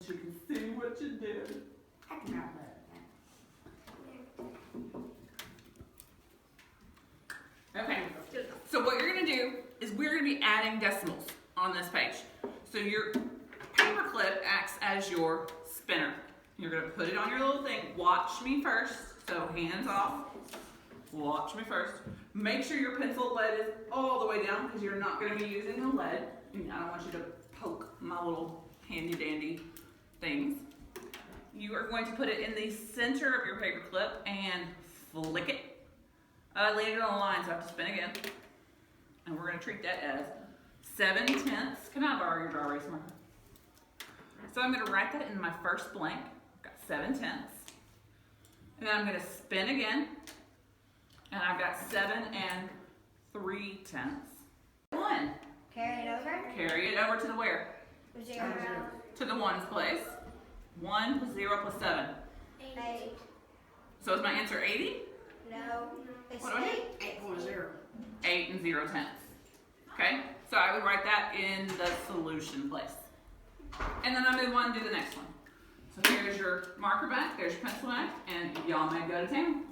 You can see what you did. I cannot look. Okay, so what you're going to do is we're going to be adding decimals on this page. So your paper clip acts as your spinner. You're going to put it on your little thing. Watch me first. So hands off. Watch me first. Make sure your pencil lead is all the way down because you're not going to be using the lead. And I don't want you to poke my little handy dandy things. You are going to put it in the center of your paper clip and flick it. I landed on the line, so I have to spin again. And we're going to treat that as 7/10. Can I borrow your dry erase marker? So I'm going to write that in my first blank. I've got 7/10. And then I'm going to spin again. And I've got 7 3/10. 1. Carry it over. Carry it over to the where? 0. To the ones place. 1 plus 0 plus 7. 8. So is my answer 80? No. It's What do I do? 8.0. 8 and 0/10. Okay? So I would write that in the solution place. And then I move on and do the next one. So here's your marker back, there's your pencil back, and y'all may go to town.